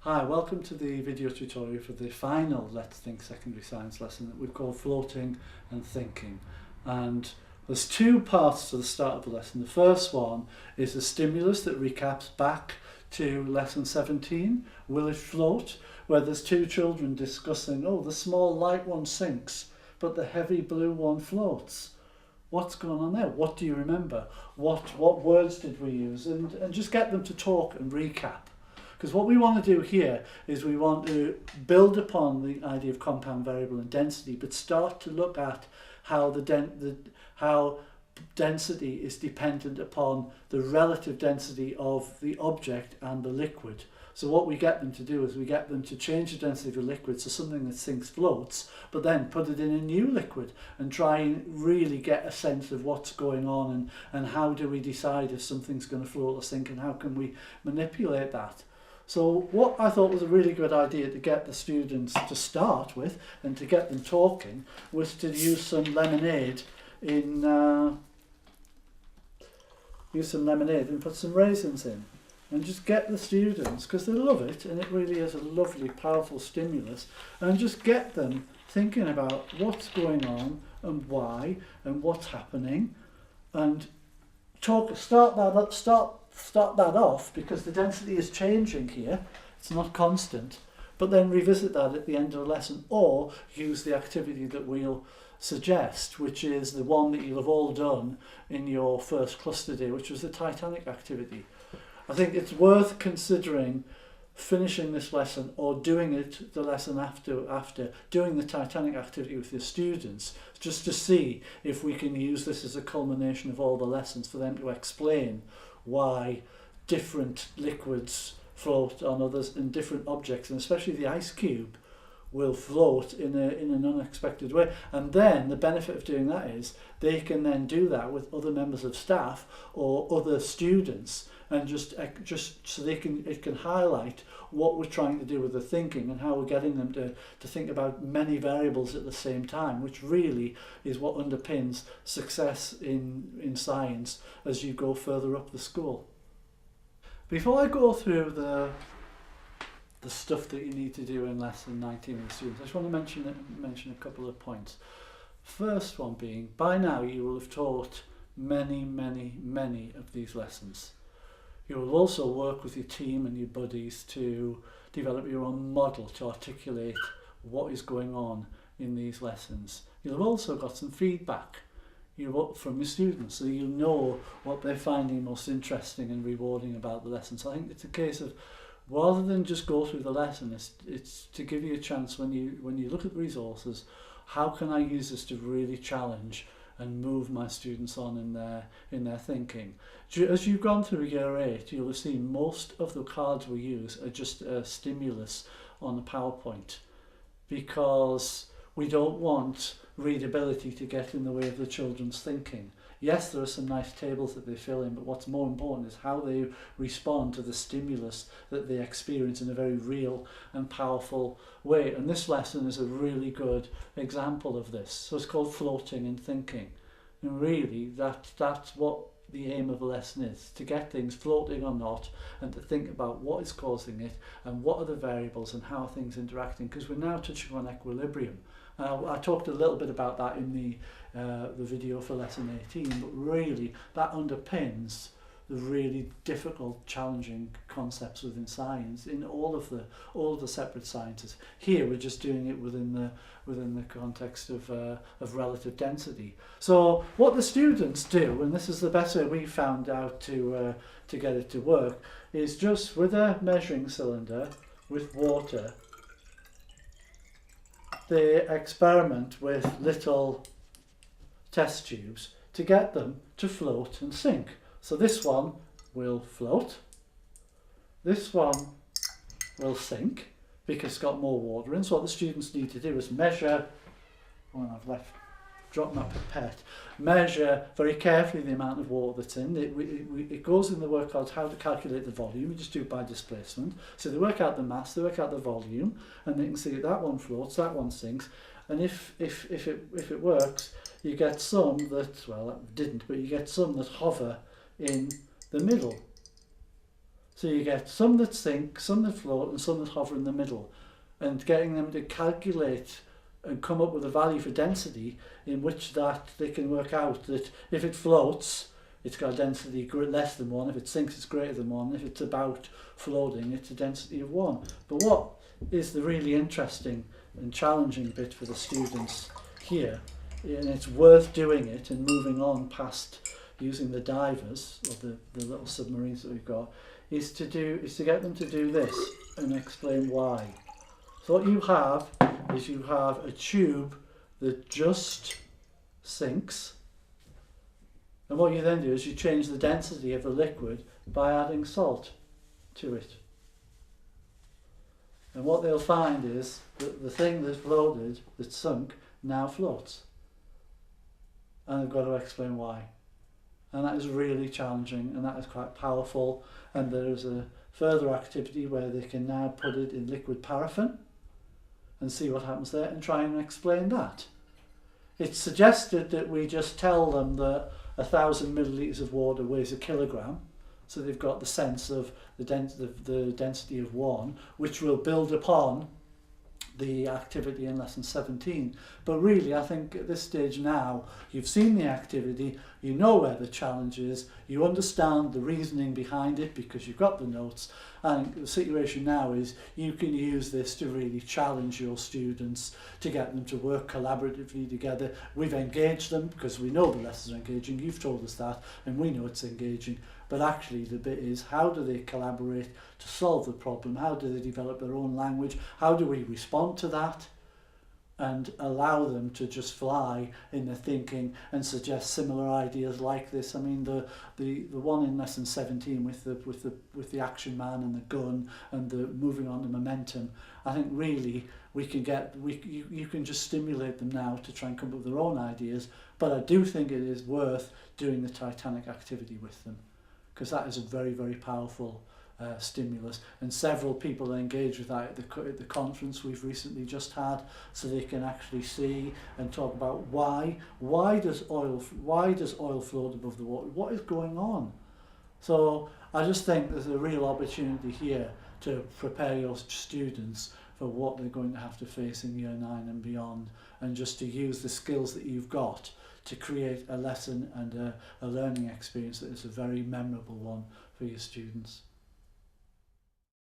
Hi, welcome to the video tutorial for the final Let's Think secondary science lesson that we've called Floating and Thinking. And there's two parts to the start of the lesson. The first one is a stimulus that recaps back to lesson 17, Will It Float? Where there's two children discussing, oh, the small light one sinks, but the heavy blue one floats. What's going on there? What do you remember? What words did we use? And just get them to talk and recap. Because what we want to do here is we want to build upon the idea of compound variable and density, but start to look at how how density is dependent upon the relative density of the object and the liquid. So what we get them to do is we get them to change the density of a liquid so something that sinks floats, but then put it in a new liquid and try and really get a sense of what's going on and how do we decide if something's going to float or sink and how can we manipulate that. So what I thought was a really good idea to get the students to start with and to get them talking was to use some lemonade and put some raisins in and just get the students, because they love it and it really is a lovely powerful stimulus, and just get them thinking about what's going on and why and what's happening, and start that off, because the density is changing here, it's not constant, but then revisit that at the end of the lesson, or use the activity that we'll suggest, which is the one that you'll have all done in your first cluster day, which was the Titanic activity. I think it's worth considering finishing this lesson or doing it the lesson after doing the Titanic activity with your students, just to see if we can use this as a culmination of all the lessons for them to explain why different liquids float on others and different objects, and especially the ice cube will float in an unexpected way. And then the benefit of doing that is they can then do that with other members of staff or other students, and just so it can highlight what we're trying to do with the thinking and how we're getting them to think about many variables at the same time, which really is what underpins success in science as you go further up the school. Before I go through the stuff that you need to do in lesson 19 with students, I just want to mention a couple of points. First one being, by now you will have taught many of these lessons. You will also work with your team and your buddies to develop your own model to articulate what is going on in these lessons. You'll have also got some feedback from your students, so you'll know what they're finding most interesting and rewarding about the lesson. So I think it's a case of, rather than just go through the lesson, it's to give you a chance when you look at the resources, how can I use this to really challenge and move my students on in their thinking. As you've gone through year 8, you'll have seen most of the cards we use are just a stimulus on a PowerPoint, because we don't want readability to get in the way of the children's thinking. Yes, there are some nice tables that they fill in, but what's more important is how they respond to the stimulus that they experience in a very real and powerful way. And this lesson is a really good example of this. So it's called Floating and Thinking. And really, that's what the aim of the lesson is, to get things floating or not, and to think about what is causing it and what are the variables and how things are interacting, because we're now touching on equilibrium. I talked a little bit about that in the video for lesson 18, but really that underpins the really difficult, challenging concepts within science in all of the separate sciences. Here we're just doing it within the context of relative density. So what the students do, and this is the best way we found out to get it to work, is just with a measuring cylinder with water, they experiment with little test tubes to get them to float and sink. So this one will float, this one will sink because it's got more water in. So what the students need to do is measure, drop my pipette, measure very carefully the amount of water that's in. It goes in the work called how to calculate the volume. You just do it by displacement. So they work out the mass, they work out the volume, and they can see that one floats, that one sinks. And if it works, you get some that, well, that didn't, but you get some that hover in the middle. So you get some that sink, some that float, and some that hover in the middle. And getting them to calculate and come up with a value for density in which that they can work out that if it floats, it's got a density less than 1, if it sinks it's greater than 1, if it's about floating it's a density of 1. But what is the really interesting and challenging bit for the students here, and it's worth doing it and moving on past using the divers or the little submarines that we've got, is to get them to do this and explain why. So what you have is you have a tube that just sinks, and what you then do is you change the density of the liquid by adding salt to it. And what they'll find is that the thing that floated, that sunk, now floats. And they've got to explain why. And that is really challenging, and that is quite powerful. And there is a further activity where they can now put it in liquid paraffin and see what happens there and try and explain that. It's suggested that we just tell them that 1,000 millilitres of water weighs a kilogram, so they've got the sense of the density of 1, which will build upon the activity in lesson 17. But really, I think at this stage now, you've seen the activity, you know where the challenge is, you understand the reasoning behind it because you've got the notes, and the situation now is you can use this to really challenge your students, to get them to work collaboratively together. We've engaged them because we know the lessons are engaging, you've told us that, and we know it's engaging. But actually the bit is, how do they collaborate to solve the problem? How do they develop their own language? How do we respond to that and allow them to just fly in their thinking and suggest similar ideas like this? I mean, the one in lesson 17 with the action man and the gun and the moving on to momentum, I think really you can just stimulate them now to try and come up with their own ideas. But I do think it is worth doing the Titanic activity with them, because that is a very, very powerful stimulus, and several people engage with that at the conference we've recently just had, so they can actually see and talk about why does oil float above the water, what is going on. So I just think there's a real opportunity here to prepare your students for what they're going to have to face in year 9 and beyond, and just to use the skills that you've got to create a lesson and a learning experience that is a very memorable one for your students.